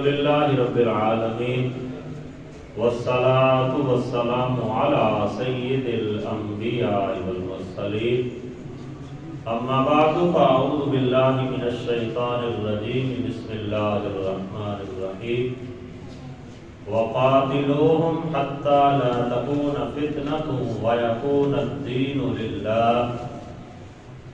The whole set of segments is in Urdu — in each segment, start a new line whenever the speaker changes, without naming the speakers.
للہ رب العالمین والصلاة والسلام علی سید الانبیاء والمرسلین اما بعد فاعوذ باللہ من الشیطان الرجیم بسم اللہ الرحمن الرحیم وقاتلوہم حتی لا تکون فتنة ویکون الدین للہ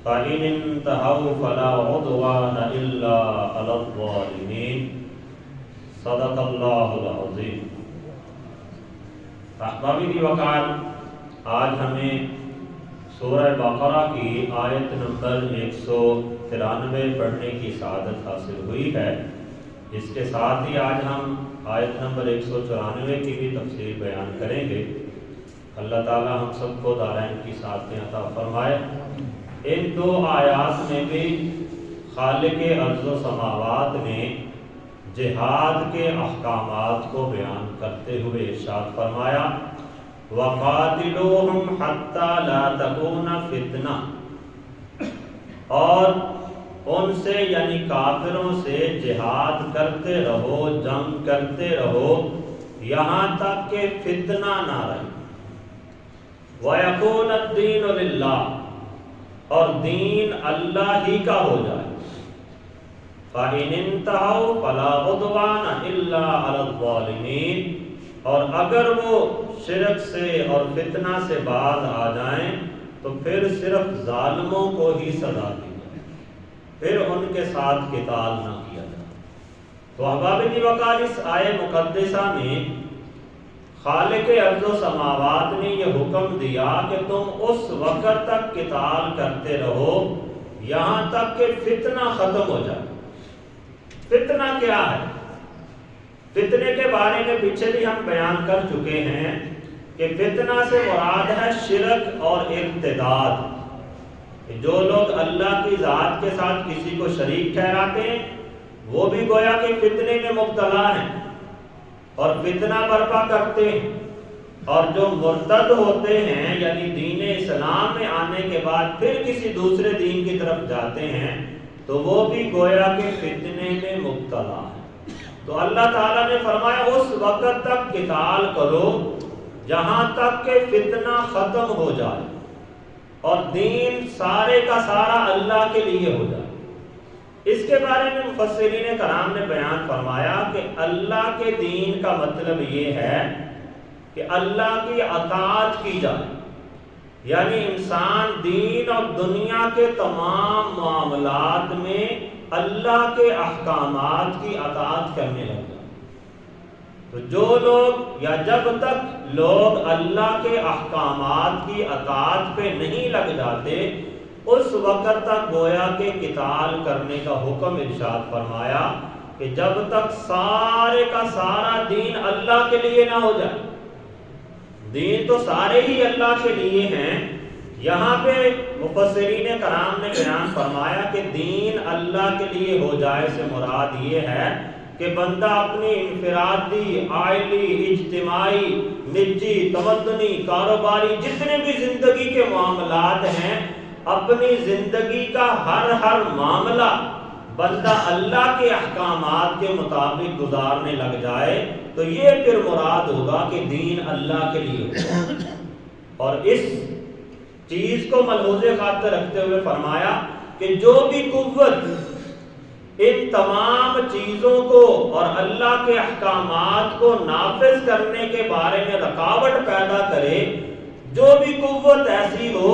فَإِنِ انْتَهَوْا فَلَا عُدْوَانَ إِلَّا عَلَى الظَّالِمِينَ صدق اللہ العظیم۔ احبابی دی وقار، آج ہمیں سورہ بقرہ کی آیت نمبر 193 پڑھنے کی سعادت حاصل ہوئی ہے۔ اس کے ساتھ ہی آج ہم آیت نمبر 194 کی بھی تفسیر بیان کریں گے۔ اللہ تعالی ہم سب کو دارین کی سعادتیں عطا فرمائے۔ ان دو آیات میں بھی خالق ارض و سماوات نے جہاد کے احکامات کو بیان کرتے ہوئے ارشاد فرمایا وَقَاتِلُوهُمْ حَتَّى لَا تَكُونَ فِتْنَةٌ، اور ان سے یعنی کافروں سے جہاد کرتے رہو، جنگ کرتے رہو یہاں تک کہ فتنہ نہ رہے۔ وَيَكُونَ الدِّينُ لِلَّهِ، اور دین اللہ ہی کا ہو جائے۔ فَإِنِ انْتَهَوْا فَلَا عُدْوَانَ إِلَّا عَلَى الظَّالِمِينَ، اور اگر وہ شرک سے اور فتنہ سے باز آ جائیں تو پھر صرف ظالموں کو ہی سزا دی جائے، پھر ان کے ساتھ قتال نہ کیا جائے۔ تو احباب دی وقار، اس آیہ مقدسہ میں خالق ارض و سماوات نے یہ حکم دیا کہ تم اس وقت تک قتال کرتے رہو یہاں تک کہ فتنہ ختم ہو جائے۔ فتنہ کیا ہے؟ فتنے کے بارے میں پیچھے بھی ہم بیان کر چکے ہیں کہ فتنہ سے مراد ہے شرک اور ارتداد۔ جو لوگ اللہ کی ذات کے ساتھ کسی کو شریک ٹھہراتے ہیں وہ بھی گویا کہ فتنے میں مبتلا ہیں اور فتنہ برپا کرتے ہیں، اور جو مرتد ہوتے ہیں یعنی دین اسلام میں آنے کے بعد پھر کسی دوسرے دین کی طرف جاتے ہیں تو وہ بھی گویا کہ فتنے میں مبتلا ہیں۔ تو اللہ تعالیٰ نے فرمایا اس وقت تک قتال کرو جہاں تک کہ فتنہ ختم ہو جائے اور دین سارے کا سارا اللہ کے لیے ہو جائے۔ اس کے بارے میں مفسرین کرام نے بیان فرمایا کہ اللہ کے دین کا مطلب یہ ہے کہ اللہ کی اطاعت کی جائے، یعنی انسان دین اور دنیا کے تمام معاملات میں اللہ کے احکامات کی اطاعت کرنے لگ جائے۔ تو جو لوگ یا جب تک لوگ اللہ کے احکامات کی اطاعت پہ نہیں لگ جاتے اس وقت تک گویا کہ قتال کرنے کا حکم ارشاد فرمایا کہ جب تک سارے کا سارا دین اللہ کے لیے نہ ہو جائے۔ دین تو سارے ہی اللہ کے لیے ہیں۔ یہاں پہ مفسرین کرام نے بیان فرمایا کہ دین اللہ کے لیے ہو جائے سے مراد یہ ہے کہ بندہ اپنی انفرادی، عائلی، اجتماعی، نجی، تمدنی، کاروباری جتنے بھی زندگی کے معاملات ہیں اپنی زندگی کا ہر معاملہ بندہ اللہ کے احکامات کے مطابق گزارنے لگ جائے تو یہ پھر مراد ہوگا کہ دین اللہ کے لیے ہوگا۔ اور اس چیز کو ملحوظ خاطر رکھتے ہوئے فرمایا کہ جو بھی قوت ان تمام چیزوں کو اور اللہ کے احکامات کو نافذ کرنے کے بارے میں رکاوٹ پیدا کرے، جو بھی قوت ایسی ہو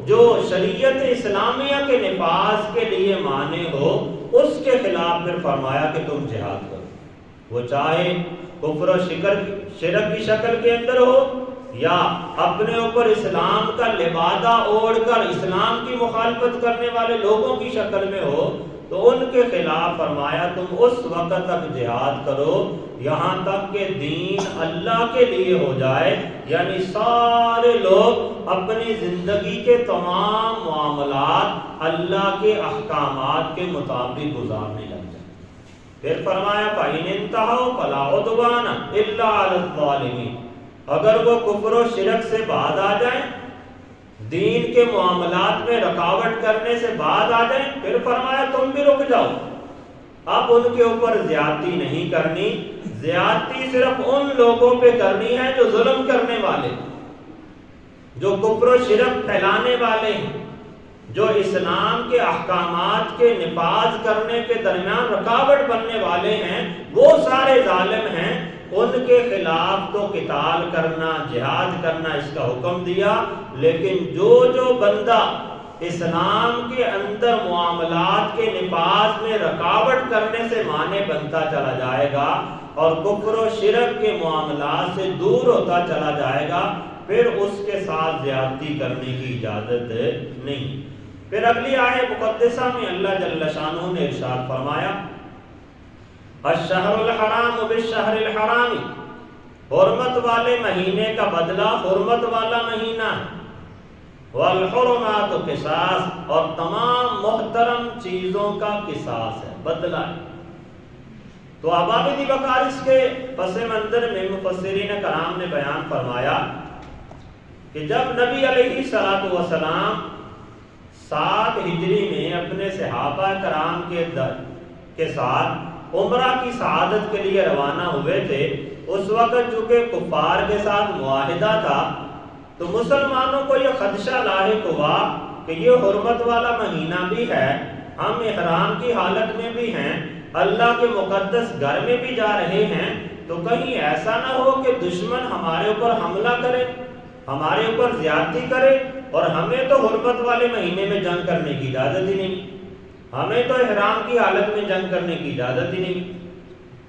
جو شریعت اسلامیہ کے نفاذ کے لیے مانے ہو اس کے خلاف پھر فرمایا کہ تم جہاد کرو، وہ چاہے کفر و شرک کی شکل کے اندر ہو یا اپنے اوپر اسلام کا لبادہ اوڑھ کر اسلام کی مخالفت کرنے والے لوگوں کی شکل میں ہو، تو ان کے خلاف فرمایا تم اس وقت تک جہاد کرو یہاں تک کہ دین اللہ کے لیے ہو جائے، یعنی سارے لوگ اپنی زندگی کے تمام معاملات اللہ کے احکامات کے مطابق گزارنے لگ جائیں۔ پھر فرمایا فَإِنِ انْتَهَوْا فَلَا عُدْوَانَ إِلَّا عَلَى الظَّالِمِينَ، اگر وہ کفر و شرک سے باز آ جائیں، دین کے معاملات میں رکاوٹ کرنے سے باز آ جائیں، پھر فرمایا تم بھی رک جاؤ، اب ان کے اوپر زیادتی نہیں کرنی، زیادتی صرف ان لوگوں پہ کرنی ہے جو ظلم کرنے والے، جو کفر و شرک پھیلانے والے ہیں، جو اسلام کے احکامات کے نفاذ کرنے کے درمیان رکاوٹ بننے والے ہیں، وہ سارے ظالم ہیں، ان کے خلاف تو قتال کرنا، جہاد کرنا اس کا حکم دیا۔ لیکن جو بندہ اسلام کے اندر معاملات کے نفاذ میں رکاوٹ کرنے سے مانے بنتا چلا جائے گا اور کفر و شرک کے معاملات سے دور ہوتا چلا جائے گا، پھر اس کے ساتھ زیادتی کرنے کی اجازت نہیں۔ پھر اگلی آیت مقدسہ میں اللہ جل شانہ نے ارشاد فرمایا، الشہر الحرام بالشہر الحرام، حرمت والے مہینے کا بدلہ حرمت والا مہینہ ہے، والحرمات قصاص، اور تمام محترم چیزوں کا قصاص ہے، بدلہ ہے۔ تو عوامل بقارس کے پس منظر میں مفسرین کرام نے بیان فرمایا کہ جب نبی علیہ السلام 7 ہجری میں اپنے صحابہ کرام کے ساتھ عمرہ کی سعادت کے لیے روانہ ہوئے تھے، اس وقت چونکہ کفار کے ساتھ معاہدہ تھا تو مسلمانوں کو یہ خدشہ لاحق ہوا کہ یہ حرمت والا مہینہ بھی ہے، ہم احرام کی حالت میں بھی ہیں، اللہ کے مقدس گھر میں بھی جا رہے ہیں، تو کہیں ایسا نہ ہو کہ دشمن ہمارے اوپر حملہ کرے، ہمارے اوپر زیادتی کرے، اور ہمیں تو حرمت والے مہینے میں جنگ کرنے کی اجازت ہی نہیں، ہمیں تو احرام کی حالت میں جنگ کرنے کی اجازت ہی نہیں،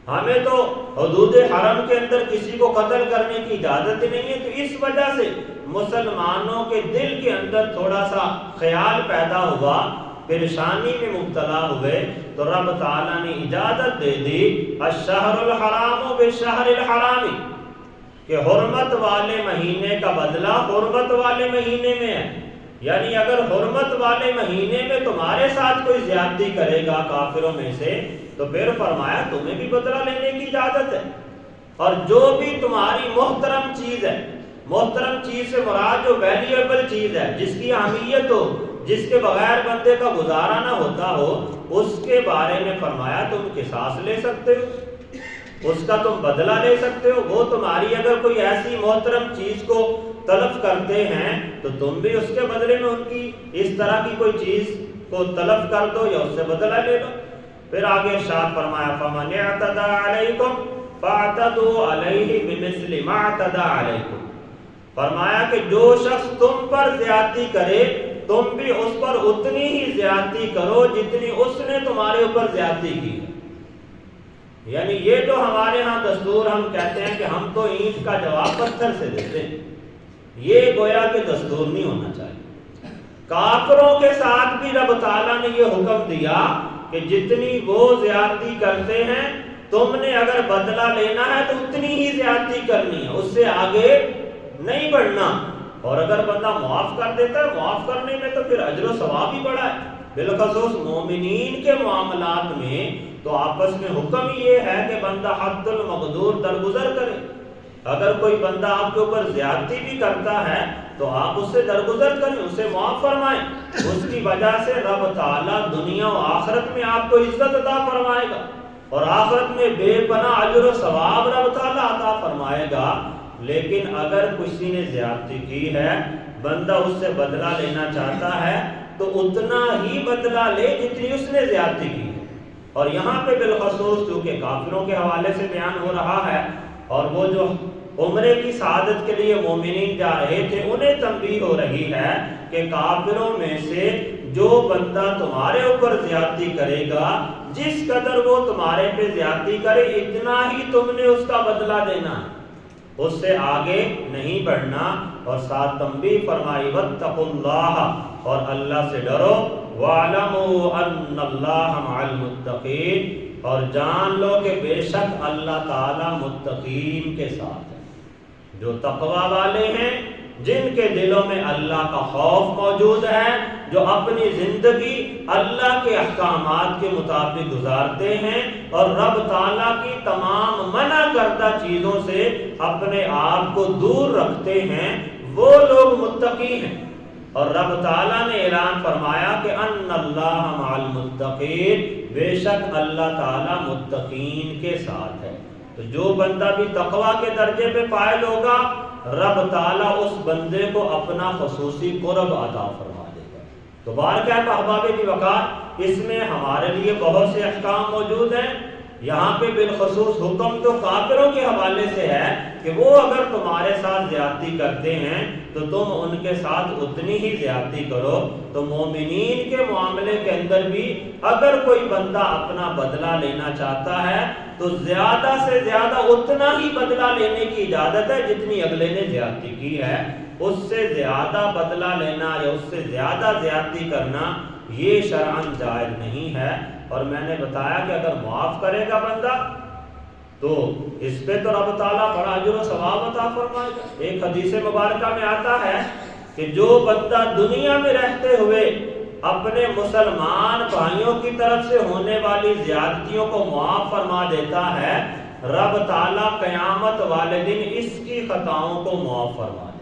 ہمیں تو حدود حرم کے اندر کسی کو قتل کرنے کی اجازت ہی نہیں ہے۔ تو اس وجہ سے مسلمانوں کے دل کے اندر تھوڑا سا خیال پیدا ہوا، پریشانی میں مبتلا ہوئے، تو رب تعالیٰ نے اجازت دے دی، الشہر الحرام بالشہر الحرام، کہ حرمت والے مہینے کا بدلہ حرمت والے مہینے میں ہے۔ یعنی اگر حرمت والے مہینے میں تمہارے ساتھ کوئی زیادتی کرے گا کافروں میں سے، تو پھر فرمایا تمہیں بھی بدلہ لینے کی اجازت ہے، اور جو بھی تمہاری محترم چیز ہے، محترم چیز سے مراد جو ویلیبل چیز ہے، جس کی اہمیت ہو، جس کے بغیر بندے کا گزارا نہ ہوتا ہو، اس کے بارے میں فرمایا تم قصاص لے سکتے ہو، اس کا تم بدلہ لے سکتے ہو۔ وہ تمہاری اگر کوئی ایسی محترم چیز کو تلف کرتے ہیں تو تم بھی اس کے بدلے میں ان کی اس طرح کی کوئی چیز کو تلف کر دو یا اس سے بدلہ لے لو۔ پھر آگے ارشاد فرمایا، فَمَنِ اعْتَدَىٰ عَلَيْكُمْ فَاعْتَدُوا عَلَيْهِ بِمِثْلِ مَا اعْتَدَىٰ عَلَيْكُمْ، فرمایا کہ جو شخص تم پر زیادتی کرے تم بھی اس پر اتنی ہی زیادتی کرو جتنی اس نے تمہارے اوپر زیادتی کی۔ یعنی یہ جو ہمارے ہاں دستور ہم کہتے ہیں کہ ہم تو اینٹ کا جواب پتھر سے دیتے ہیں، یہ گویا کہ دستور نہیں ہونا چاہیے۔ کافروں کے ساتھ بھی رب تعالیٰ نے یہ حکم دیا کہ جتنی وہ زیادتی کرتے ہیں تم نے اگر بدلہ لینا ہے تو اتنی ہی زیادتی کرنی ہے، اس سے آگے نہیں بڑھنا۔ اور اگر بندہ معاف کر دیتا ہے، معاف کرنے میں تو پھر اجر و ثواب ہی بڑا ہے۔ بالخصوص مومنین کے معاملات میں تو آپس میں حکم یہ ہے کہ بندہ حد المقدور درگزر کرے۔ اگر کوئی بندہ آپ کے اوپر زیادتی بھی کرتا ہے تو آپ اس سے درگزر کریں، اسے معاف فرمائیں، اس کی وجہ سے رب تعالیٰ دنیا و آخرت میں آپ کو عزت عطا فرمائے گا، اور آخرت میں بے پناہ اجر و ثواب رب تعالیٰ عطا فرمائے گا۔ لیکن اگر کسی نے زیادتی کی ہے، بندہ اس سے بدلہ لینا چاہتا ہے تو اتنا ہی بدلہ لے جتنی اس نے زیادتی کی ہے۔ اور یہاں پہ بالخصوص چونکہ کافروں کے حوالے سے بیان ہو رہا ہے، اور وہ جو عمرے کی سعادت کے لیے مومنین جا رہے تھے انہیں تنبیہ ہو رہی ہے کہ کافروں میں سے جو بندہ تمہارے اوپر زیادتی کرے گا، جس قدر وہ تمہارے پہ زیادتی کرے اتنا ہی تم نے اس کا بدلہ دینا، اس سے آگے نہیں بڑھنا۔ اور ساتھ تنبیہ فرمائی، واتقوا اللہ، اور اللہ سے ڈرو، وَاعْلَمُوا أَنَّ اللَّهَ مَعَ الْمُتَّقِينَ، اور جان لو کہ بے شک اللہ تعالیٰ متقین کے ساتھ ہے۔ جو تقوی والے ہیں، جن کے دلوں میں اللہ کا خوف موجود ہے، جو اپنی زندگی اللہ کے احکامات کے مطابق گزارتے ہیں اور رب تعالیٰ کی تمام منع کردہ چیزوں سے اپنے آپ کو دور رکھتے ہیں، وہ لوگ متقی ہیں۔ اور رب تعالیٰ نے اعلان فرمایا کہ ان اللہ مع المتقین، بے شک اللہ تعالیٰ متقین کے ساتھ ہے۔ تو جو بندہ بھی تقوی کے درجے پہ فائل ہوگا، رب تعالیٰ اس بندے کو اپنا خصوصی قرب عطا فرما دے گا۔ تو بارگاہ احباب دی وقار، اس میں ہمارے لیے بہت سے احکام موجود ہیں۔ یہاں پہ بالخصوص حکم تو کافروں کے حوالے سے ہے کہ وہ اگر تمہارے ساتھ زیادتی کرتے ہیں تو تم ان کے ساتھ اتنی ہی زیادتی کرو۔ تو مومنین کے معاملے کے اندر بھی اگر کوئی بندہ اپنا بدلہ لینا چاہتا ہے تو زیادہ سے زیادہ اتنا ہی بدلہ لینے کی اجازت ہے جتنی اگلے نے زیادتی کی ہے۔ اس سے زیادہ بدلہ لینا یا اس سے زیادہ زیادتی کرنا یہ شرعاً جائز نہیں ہے۔ اور میں نے بتایا کہ اگر معاف کرے گا بندہ تو اس پہ تو رب تعالیٰ بڑا اجر و ثواب عطا فرمائے گا۔ ایک حدیث مبارکہ میں آتا ہے کہ جو بندہ دنیا میں رہتے ہوئے اپنے مسلمان بھائیوں کی طرف سے ہونے والی زیادتیوں کو معاف فرما دیتا ہے، رب تعالیٰ قیامت والے دن اس کی خطاؤں کو معاف فرما دے۔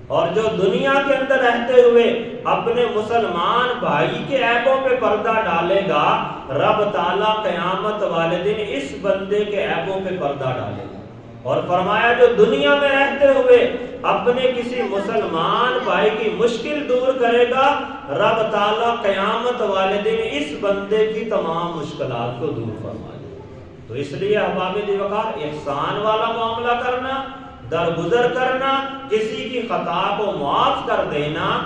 اور جو دنیا کے اندر رہتے ہوئے اپنے مسلمان بھائی کے عیبوں پہ پردہ ڈالے گا، رب تعالیٰ قیامت والے دن اس بندے کے عیبوں پہ پردہ ڈالے گا۔ اور فرمایا جو دنیا میں رہتے ہوئے اپنے کسی مسلمان بھائی کی مشکل دور کرے گا، رب تعالیٰ قیامت والے دن اس بندے کی تمام مشکلات کو دور فرما دے گا۔ تو اس لیے احباب دی وقار، احسان والا معاملہ کرنا، درگزر کرنا، کسی کی خطا کو معاف کر دینا،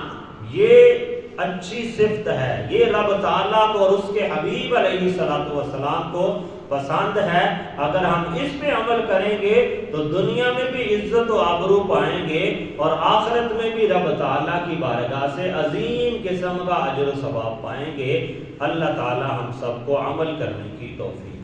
یہ اچھی صفت ہے، یہ رب تعالیٰ کو اور اس کے حبیب علیہ السلام کو پسند ہے۔ اگر ہم اس پہ عمل کریں گے تو دنیا میں بھی عزت و آبرو پائیں گے اور آخرت میں بھی رب تعالیٰ کی بارگاہ سے عظیم قسم کا اجر و ثواب پائیں گے۔ اللہ تعالیٰ ہم سب کو عمل کرنے کی توفیق